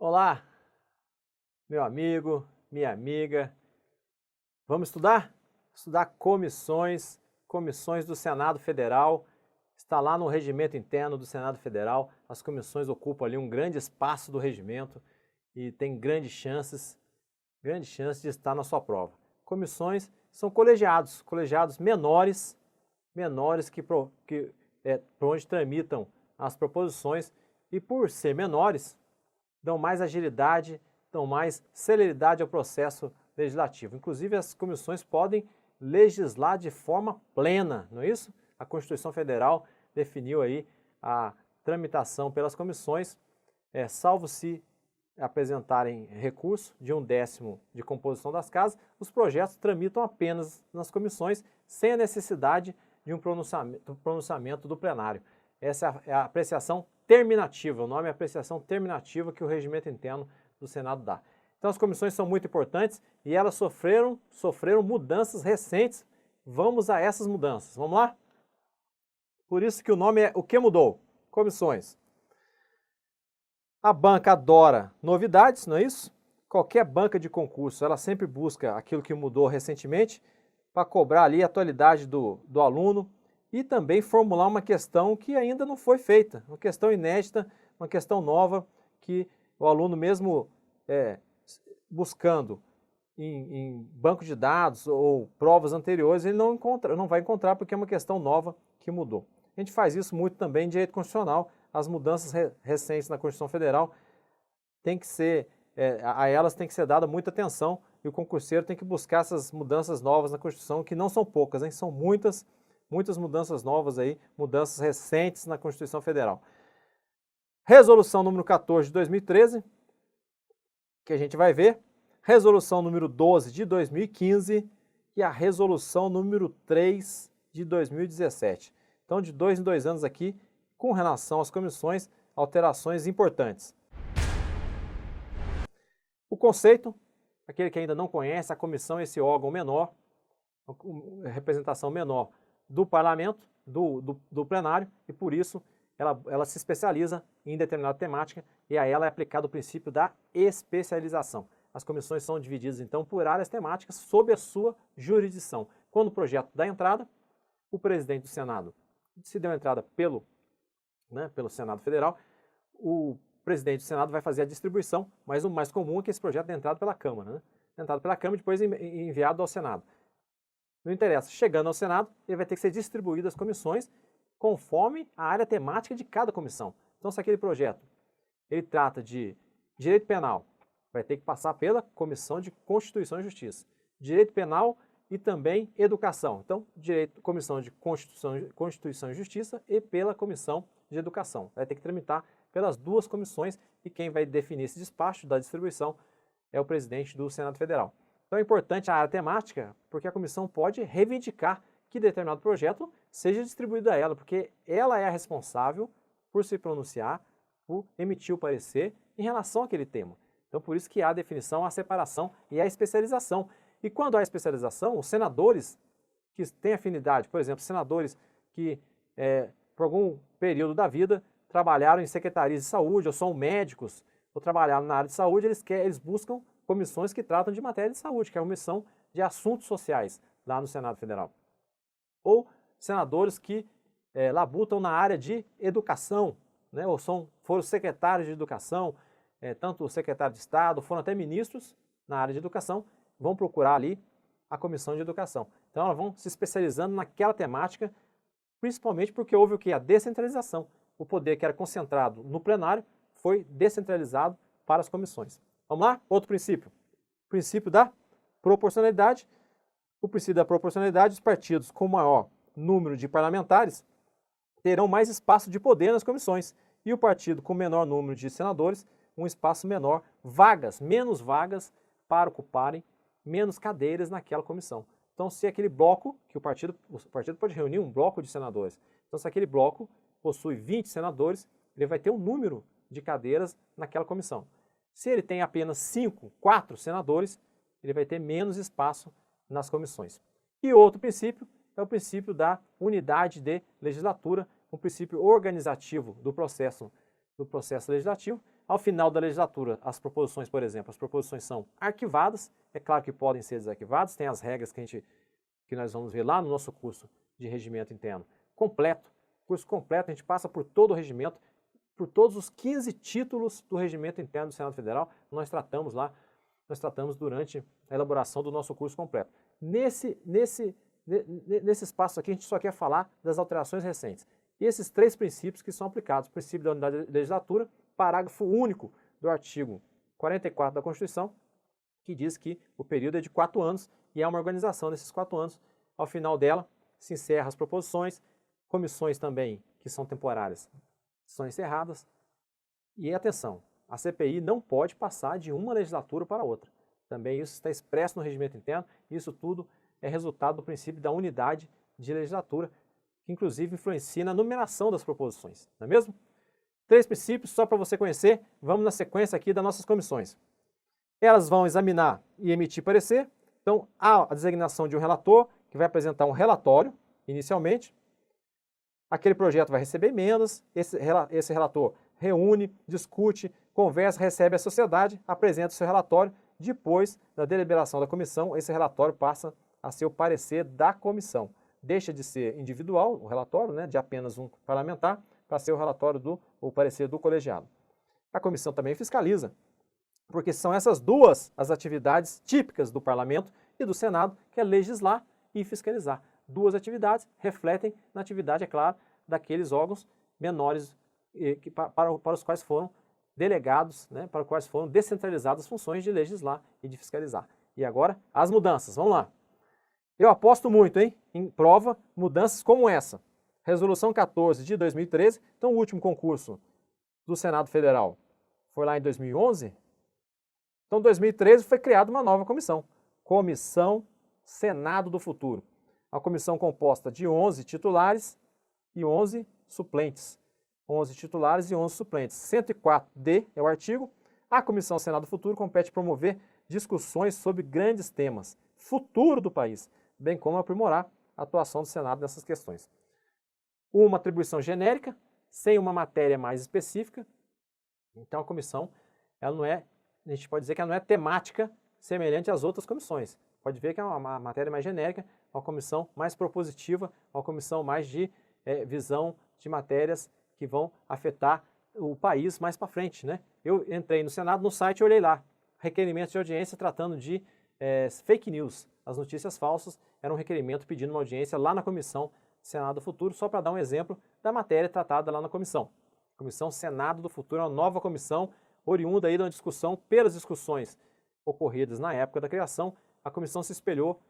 Olá, meu amigo, minha amiga. Vamos estudar? Estudar comissões do Senado Federal. Está lá no regimento interno do Senado Federal. As comissões ocupam ali um grande espaço do regimento e tem grandes chances de estar na sua prova. Comissões são colegiados menores por onde tramitam as proposições e por ser menores, dão mais agilidade, dão mais celeridade ao processo legislativo. Inclusive, as comissões podem legislar de forma plena, não é isso? A Constituição Federal definiu aí a tramitação pelas comissões, salvo se apresentarem recurso de 1/10 de composição das casas, os projetos tramitam apenas nas comissões, sem a necessidade de um pronunciamento do plenário. Essa é a apreciação terminativa, o nome é apreciação terminativa que o regimento interno do Senado dá. Então as comissões são muito importantes e elas sofreram mudanças recentes. Vamos a essas mudanças, vamos lá? Por isso que o nome é O que mudou? Comissões. A banca adora novidades, não é isso? Qualquer banca de concurso, ela sempre busca aquilo que mudou recentemente para cobrar ali a atualidade do aluno e também formular uma questão que ainda não foi feita, uma questão inédita, uma questão nova que o aluno mesmo buscando em banco de dados ou provas anteriores, ele não vai encontrar porque é uma questão nova que mudou. A gente faz isso muito também em direito constitucional. As mudanças recentes na Constituição Federal a elas tem que ser dada muita atenção e o concurseiro tem que buscar essas mudanças novas na Constituição, que não são poucas, hein? São muitas mudanças novas aí, mudanças recentes na Constituição Federal. Resolução número 14 de 2013, que a gente vai ver, resolução número 12 de 2015 e a resolução número 3 de 2017. Então, de 2 em 2 anos aqui, com relação às comissões, alterações importantes. O conceito, aquele que ainda não conhece, a comissão é esse órgão menor, representação menor do parlamento, do plenário, e por isso ela se especializa em determinada temática e a ela é aplicado o princípio da especialização. As comissões são divididas então por áreas temáticas sob a sua jurisdição. Quando o projeto dá entrada, o presidente do Senado, se deu entrada pelo Senado Federal, o presidente do Senado vai fazer a distribuição, mas o mais comum é que esse projeto dê entrada pela Câmara, né? Entrado pela Câmara e depois enviado ao Senado. Não interessa, chegando ao Senado, ele vai ter que ser distribuído às comissões conforme a área temática de cada comissão. Então, se aquele projeto ele trata de direito penal, vai ter que passar pela Comissão de Constituição e Justiça. Direito penal e também educação. Então, Comissão de Constituição e Justiça e pela Comissão de Educação. Vai ter que tramitar pelas duas comissões e quem vai definir esse despacho da distribuição é o presidente do Senado Federal. Então é importante a área temática, porque a comissão pode reivindicar que determinado projeto seja distribuído a ela, porque ela é a responsável por se pronunciar, por emitir o parecer em relação àquele tema. Então por isso que há a definição, a separação e a especialização. E quando há especialização, os senadores que têm afinidade, por exemplo, senadores que por algum período da vida trabalharam em secretarias de saúde, ou são médicos, ou trabalharam na área de saúde, eles buscam comissões que tratam de matéria de saúde, que é a Comissão de Assuntos Sociais, lá no Senado Federal. Ou senadores que labutam na área de educação, né, ou foram secretários de educação, tanto o secretário de Estado, foram até ministros na área de educação, vão procurar ali a Comissão de Educação. Então elas vão se especializando naquela temática, principalmente porque houve o quê? A descentralização. O poder que era concentrado no plenário foi descentralizado para as comissões. Vamos lá? Outro princípio. O princípio da proporcionalidade. O princípio da proporcionalidade, os partidos com maior número de parlamentares terão mais espaço de poder nas comissões. E o partido com menor número de senadores, um espaço menor, menos vagas para ocuparem, menos cadeiras naquela comissão. Então, se aquele bloco, que o partido pode reunir um bloco de senadores. Então, se aquele bloco possui 20 senadores, ele vai ter um número de cadeiras naquela comissão. Se ele tem apenas 4 senadores, ele vai ter menos espaço nas comissões. E outro princípio é o princípio da unidade de legislatura, um princípio organizativo do processo legislativo, ao final da legislatura, as proposições, por exemplo, as proposições são arquivadas, é claro que podem ser desarquivadas, tem as regras que nós vamos ver lá no nosso curso de regimento interno completo, curso completo, a gente passa por todo o regimento, por todos os 15 títulos do regimento interno do Senado Federal, nós tratamos durante a elaboração do nosso curso completo. Nesse espaço aqui, a gente só quer falar das alterações recentes. E esses 3 princípios que são aplicados, o princípio da unidade da legislatura, parágrafo único do artigo 44 da Constituição, que diz que o período é de 4 anos e há uma organização desses 4 anos. Ao final dela, se encerram as proposições, comissões também, que são temporárias, são encerradas. E atenção, a CPI não pode passar de uma legislatura para outra. Também isso está expresso no regimento interno, e isso tudo é resultado do princípio da unidade de legislatura, que inclusive influencia na numeração das proposições, não é mesmo? 3 princípios, só para você conhecer, vamos na sequência aqui das nossas comissões. Elas vão examinar e emitir parecer, então há a designação de um relator, que vai apresentar um relatório, inicialmente. Aquele projeto vai receber emendas, esse relator reúne, discute, conversa, recebe a sociedade, apresenta o seu relatório. Depois da deliberação da comissão, esse relatório passa a ser o parecer da comissão. Deixa de ser individual, o relatório, né, de apenas um parlamentar, para ser o parecer do colegiado. A comissão também fiscaliza, porque são essas duas as atividades típicas do parlamento e do Senado, que é legislar e fiscalizar. 2 atividades refletem na atividade, é claro, daqueles órgãos menores para os quais foram delegados, né, para os quais foram descentralizadas as funções de legislar e de fiscalizar. E agora, as mudanças. Vamos lá. Eu aposto muito, em prova, mudanças como essa. Resolução 14 de 2013, então o último concurso do Senado Federal foi lá em 2011. Então, em 2013 foi criada uma nova comissão, Comissão Senado do Futuro. A comissão composta de 11 titulares e 11 suplentes. 11 titulares e 11 suplentes. 104D é o artigo. A Comissão Senado do Futuro compete promover discussões sobre grandes temas, futuro do país, bem como aprimorar a atuação do Senado nessas questões. Uma atribuição genérica, sem uma matéria mais específica. Então a comissão, ela não é, a gente pode dizer que ela não é temática semelhante às outras comissões. Pode ver que é uma matéria mais genérica, uma comissão mais propositiva, uma comissão mais de visão de matérias que vão afetar o país mais para frente, né? Eu entrei no Senado, no site, olhei lá, requerimentos de audiência tratando de fake news. As notícias falsas eram um requerimento pedindo uma audiência lá na Comissão Senado do Futuro, só para dar um exemplo da matéria tratada lá na comissão. Comissão Senado do Futuro é uma nova comissão, oriunda aí de uma discussão, pelas discussões ocorridas na época da criação, a comissão se espelhou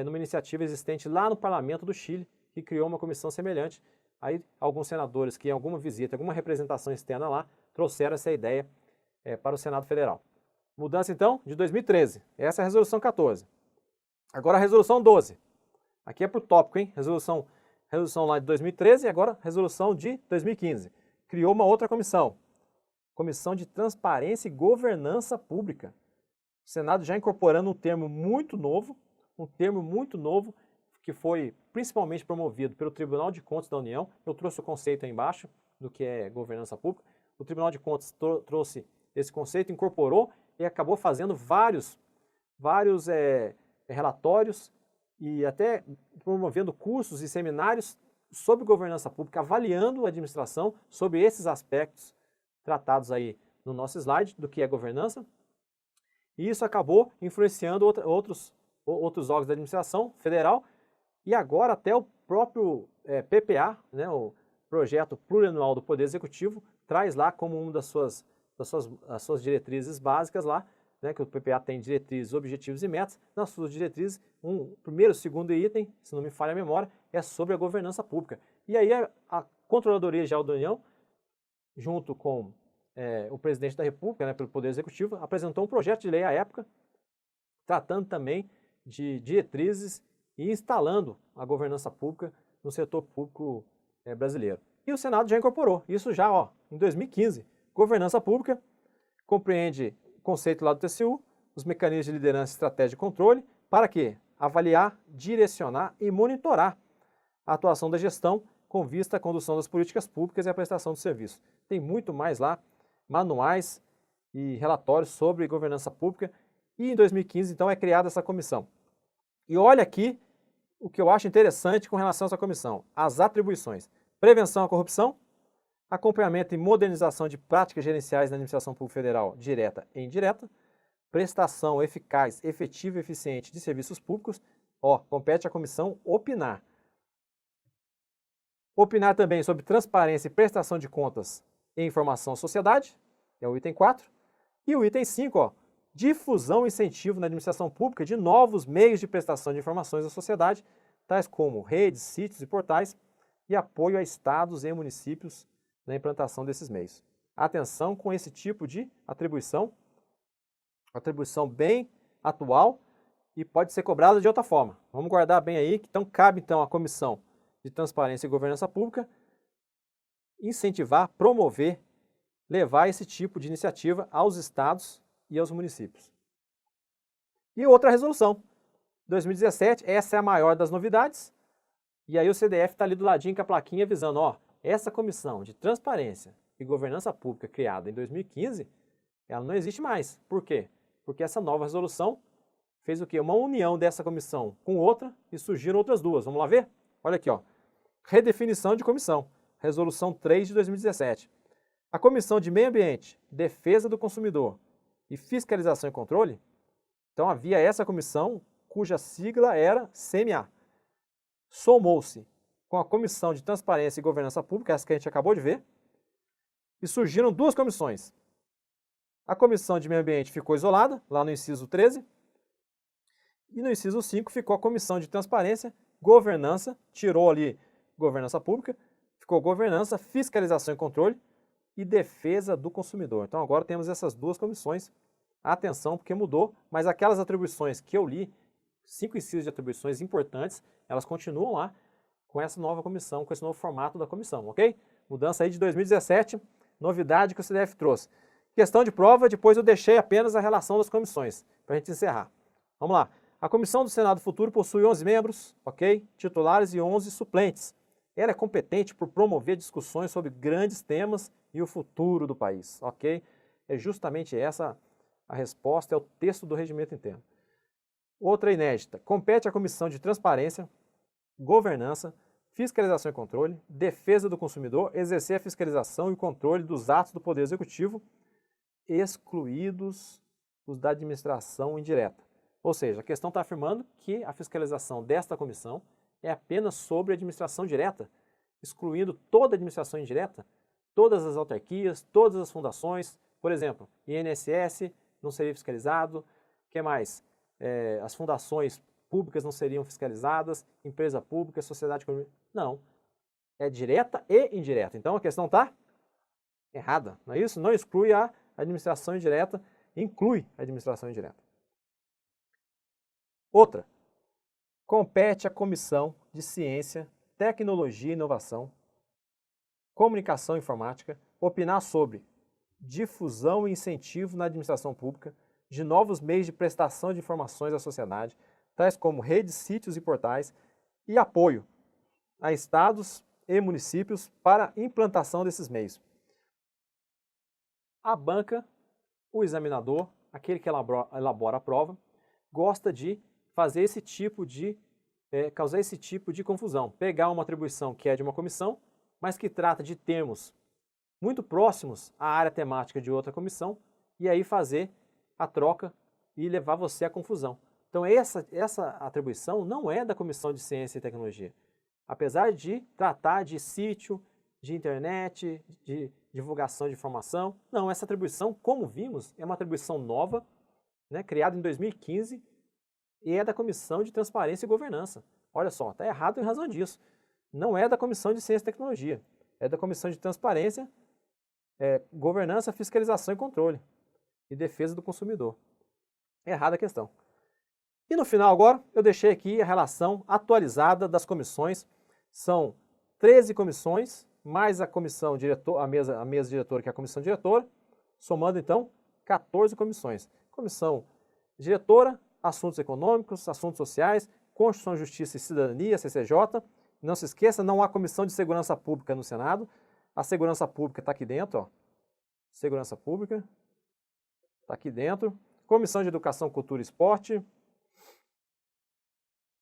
numa iniciativa existente lá no Parlamento do Chile, que criou uma comissão semelhante. Aí alguns senadores que em alguma visita, alguma representação externa lá, trouxeram essa ideia para o Senado Federal. Mudança então de 2013, essa é a resolução 14. Agora a resolução 12, aqui é por tópico, hein? Resolução lá de 2013 e agora resolução de 2015. Criou uma outra comissão, Comissão de Transparência e Governança Pública. O Senado já incorporando um termo muito novo que foi principalmente promovido pelo Tribunal de Contas da União. Eu trouxe o conceito aí embaixo do que é governança pública. O Tribunal de Contas trouxe esse conceito, incorporou e acabou fazendo vários relatórios e até promovendo cursos e seminários sobre governança pública, avaliando a administração sobre esses aspectos tratados aí no nosso slide do que é governança. E isso acabou influenciando outros órgãos da administração federal e agora até o próprio PPA, né, o Projeto Plurianual do Poder Executivo, traz lá como uma das suas diretrizes básicas lá, né, que o PPA tem diretrizes, objetivos e metas. Nas suas diretrizes, primeiro e segundo item, se não me falha a memória, é sobre a governança pública. E aí a Controladoria Geral da União, junto com o presidente da República, né, pelo Poder Executivo, apresentou um projeto de lei à época, tratando também de diretrizes e instalando a governança pública no setor público brasileiro. E o Senado já incorporou, isso já em 2015. Governança pública compreende o conceito lá do TCU, os mecanismos de liderança, estratégia e controle, para quê? Avaliar, direcionar e monitorar a atuação da gestão com vista à condução das políticas públicas e à prestação de serviços. Tem muito mais lá, manuais e relatórios sobre governança pública, e em 2015, então, é criada essa comissão. E olha aqui o que eu acho interessante com relação a essa comissão, as atribuições: prevenção à corrupção, acompanhamento e modernização de práticas gerenciais na administração pública federal, direta e indireta, prestação eficaz, efetiva e eficiente de serviços públicos. Compete à comissão opinar. Opinar também sobre transparência e prestação de contas e informação à sociedade, é o item 4. E o item 5, difusão e incentivo na administração pública de novos meios de prestação de informações à sociedade, tais como redes, sítios e portais, e apoio a estados e municípios na implantação desses meios. Atenção com esse tipo de atribuição bem atual e pode ser cobrada de outra forma. Vamos guardar bem aí, então cabe à Comissão de Transparência e Governança Pública incentivar, promover, levar esse tipo de iniciativa aos estados e aos municípios. E outra resolução, 2017, essa é a maior das novidades, e aí o CDF está ali do ladinho com a plaquinha avisando, essa Comissão de Transparência e Governança Pública criada em 2015, ela não existe mais. Por quê? Porque essa nova resolução fez o quê? Uma união dessa comissão com outra e surgiram outras duas. Vamos lá ver? Olha aqui, redefinição de comissão, resolução 3 de 2017. A Comissão de Meio Ambiente, Defesa do Consumidor e Fiscalização e Controle, então havia essa comissão cuja sigla era CMA. Somou-se com a Comissão de Transparência e Governança Pública, essa que a gente acabou de ver, e surgiram duas comissões. A Comissão de Meio Ambiente ficou isolada, lá no inciso 13, e no inciso 5 ficou a Comissão de Transparência, Governança, tirou ali Governança Pública, ficou Governança, Fiscalização e Controle e Defesa do Consumidor. Então agora temos essas duas comissões. Atenção, porque mudou, mas aquelas atribuições que eu li, 5 incisos de atribuições importantes, elas continuam lá com essa nova comissão, com esse novo formato da comissão, ok? Mudança aí de 2017, novidade que o CDF trouxe. Questão de prova, depois eu deixei apenas a relação das comissões, para a gente encerrar. Vamos lá. A Comissão do Senado Futuro possui 11 membros, ok? Titulares e 11 suplentes. Ela é competente por promover discussões sobre grandes temas e o futuro do país, ok? É justamente essa a resposta, é o texto do regimento interno. Outra inédita. Compete à Comissão de Transparência, Governança, Fiscalização e Controle, Defesa do Consumidor, exercer a fiscalização e controle dos atos do Poder Executivo, excluídos os da administração indireta. Ou seja, a questão está afirmando que a fiscalização desta comissão é apenas sobre a administração direta, excluindo toda a administração indireta, todas as autarquias, todas as fundações, por exemplo, INSS não seria fiscalizado, o que mais? As fundações públicas não seriam fiscalizadas, empresa pública, sociedade econômica. Não, é direta e indireta. Então a questão está errada, não é isso? Não exclui a administração indireta, inclui a administração indireta. Outra, compete à Comissão de Ciência, Tecnologia e Inovação, Comunicação e Informática, opinar sobre difusão e incentivo na administração pública de novos meios de prestação de informações à sociedade, tais como redes, sítios e portais, e apoio a estados e municípios para a implantação desses meios. A banca, o examinador, aquele que elabora a prova, gosta de fazer esse tipo de, causar esse tipo de confusão. Pegar uma atribuição que é de uma comissão, mas que trata de termos muito próximos à área temática de outra comissão, e aí fazer a troca e levar você à confusão. Então essa atribuição não é da Comissão de Ciência e Tecnologia. Apesar de tratar de sítio, de internet, de divulgação de informação, não, essa atribuição, como vimos, é uma atribuição nova, criada em 2015, e é da Comissão de Transparência e Governança. Olha só, está errado em razão disso. Não é da Comissão de Ciência e Tecnologia, é da Comissão de Transparência, Governança, Fiscalização e Controle e Defesa do Consumidor. É errada a questão. E no final agora, eu deixei aqui a relação atualizada das comissões. São 13 comissões, mais a comissão diretora, a mesa diretora, que é a comissão diretora, somando então 14 comissões. Comissão diretora, assuntos econômicos, assuntos sociais, Constituição, Justiça e Cidadania, CCJ. Não se esqueça, não há Comissão de Segurança Pública no Senado. A Segurança Pública está aqui dentro, Segurança Pública. está aqui dentro. Comissão de Educação, Cultura e Esporte.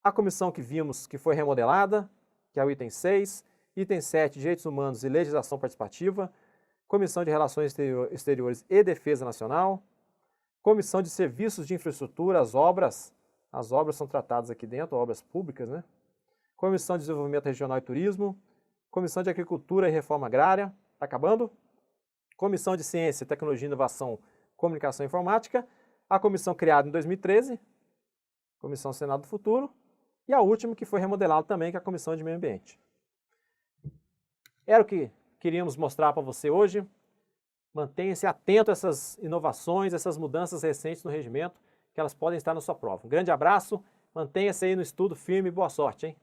A comissão que vimos que foi remodelada, que é o item 6. Item 7, Direitos Humanos e Legislação Participativa. Comissão de Relações Exteriores e Defesa Nacional. Comissão de Serviços de Infraestrutura, as obras são tratadas aqui dentro, obras públicas, né? Comissão de Desenvolvimento Regional e Turismo. Comissão de Agricultura e Reforma Agrária, está acabando. Comissão de Ciência, Tecnologia, Inovação, Comunicação e Informática. A comissão criada em 2013, Comissão Senado do Futuro. E a última que foi remodelada também, que é a Comissão de Meio Ambiente. Era o que queríamos mostrar para você hoje. Mantenha-se atento a essas inovações, essas mudanças recentes no regimento, que elas podem estar na sua prova. Um grande abraço, mantenha-se aí no estudo firme e boa sorte, hein?